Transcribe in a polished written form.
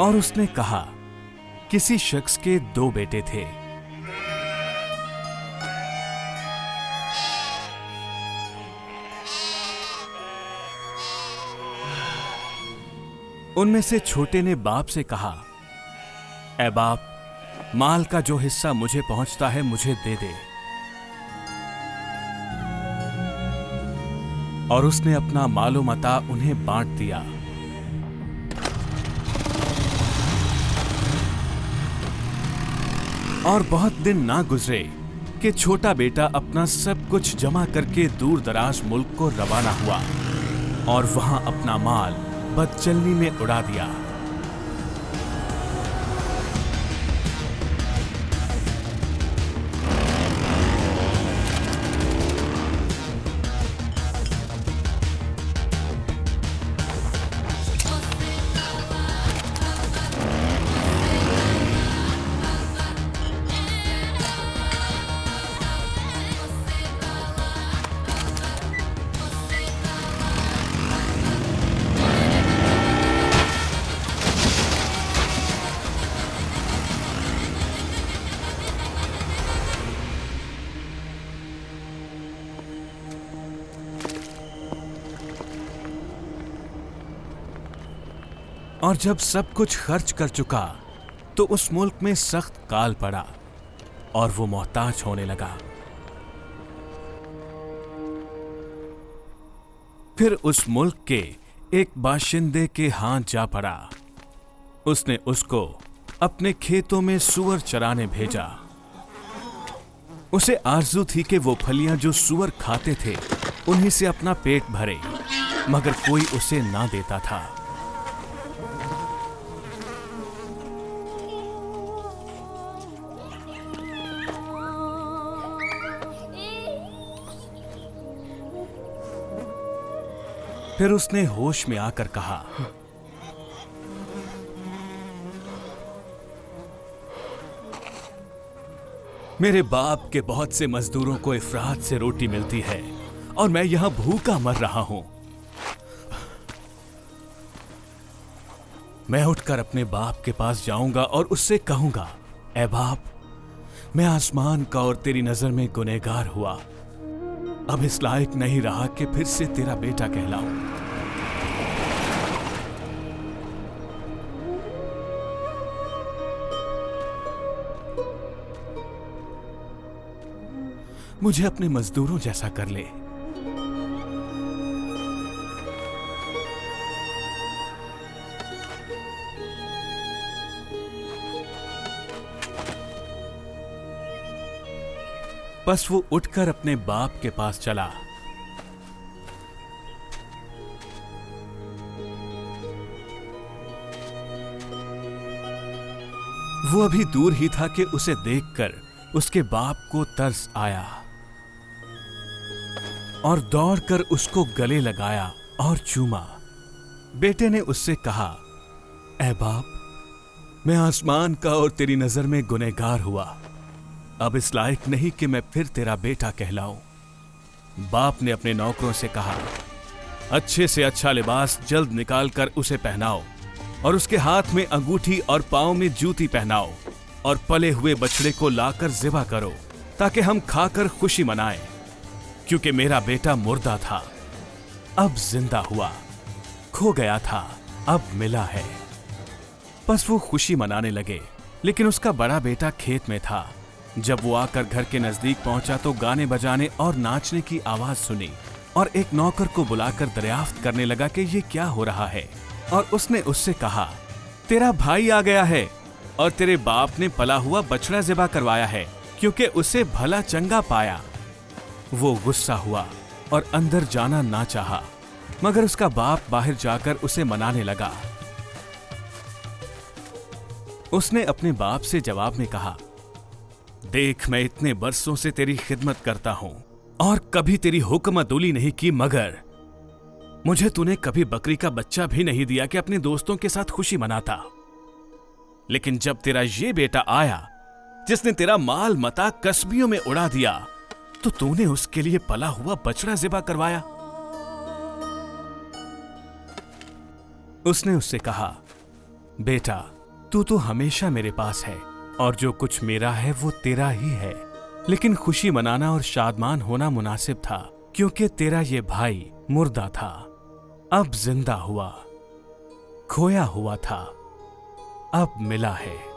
और उसने कहा, किसी शख्स के 2 बेटे थे। उनमें से छोटे ने बाप से कहा, ऐ बाप, माल का जो हिस्सा मुझे पहुंचता है मुझे दे दे। और उसने अपना मालो मता उन्हें बांट दिया। और बहुत दिन ना गुजरे कि छोटा बेटा अपना सब कुछ जमा करके दूर दराज मुल्क को रवाना हुआ और वहां अपना माल बदचलनी में उड़ा दिया। और जब सब कुछ खर्च कर चुका तो उस मुल्क में सख्त काल पड़ा और वो मोहताज होने लगा। फिर उस मुल्क के एक बाशिंदे के हाथ जा पड़ा। उसने उसको अपने खेतों में सूअर चराने भेजा। उसे आरज़ू थी कि वो फलियां जो सूअर खाते थे उन्हीं से अपना पेट भरे, मगर कोई उसे ना देता था। फिर उसने होश में आकर कहा, मेरे बाप के बहुत से मजदूरों को इफरात से रोटी मिलती है और मैं यहां भूखा मर रहा हूं। मैं उठकर अपने बाप के पास जाऊंगा और उससे कहूंगा, ऐ बाप, मैं आसमान का और तेरी नजर में गुनहगार हुआ, अब इस लायक नहीं रहा कि फिर से तेरा बेटा कहलाऊं। मुझे अपने मजदूरों जैसा कर ले। बस वो उठकर अपने बाप के पास चला। वो अभी दूर ही था कि उसे देखकर उसके बाप को तरस आया और दौड़कर उसको गले लगाया और चूमा। बेटे ने उससे कहा, ऐ बाप, मैं आसमान का और तेरी नजर में गुनहगार हुआ, अब इस लायक नहीं कि मैं फिर तेरा बेटा कहलाऊं। बाप ने अपने नौकरों से कहा, अच्छे से अच्छा लिबास जल्द निकालकर उसे पहनाओ और उसके हाथ में अंगूठी और पांव में जूती पहनाओ और पले हुए बछड़े को लाकर ज़िबा करो ताकि हम खाकर खुशी मनाएं, क्योंकि मेरा बेटा मुर्दा था, अब जिंदा हुआ, खो गया था, अब मिला है। बस वो खुशी मनाने लगे, लेकिन उसका बड़ा बेटा खेत में था। जब वो आकर घर के नजदीक पहुंचा तो गाने बजाने और नाचने की आवाज सुनी और एक नौकर को बुलाकर दरियाफ्त करने लगा कि ये क्या हो रहा है। और उसने उससे कहा, तेरा भाई आ गया है और तेरे बाप ने पला हुआ बछड़ा ज़िबा करवाया है, क्योंकि उसे भला चंगा पाया। वो गुस्सा हुआ और अंदर जाना ना चाहा, मगर उसका बाप बाहर जाकर उसे मनाने लगा। उसने अपने बाप से जवाब में कहा, देख, मैं इतने बरसों से तेरी खिदमत करता हूं और कभी तेरी हुक्मतुली नहीं की, मगर मुझे तूने कभी बकरी का बच्चा भी नहीं दिया कि अपने दोस्तों के साथ खुशी मनाता। लेकिन जब तेरा ये बेटा आया जिसने तेरा माल मता कस्बियों में उड़ा दिया, तो तूने उसके लिए पला हुआ बछड़ा ज़िबा करवाया। उसने उससे कहा, बेटा, तू तो हमेशा मेरे पास है और जो कुछ मेरा है वो तेरा ही है। लेकिन खुशी मनाना और शादमान होना मुनासिब था, क्योंकि तेरा ये भाई मुर्दा था, अब जिंदा हुआ। खोया हुआ था, अब मिला है।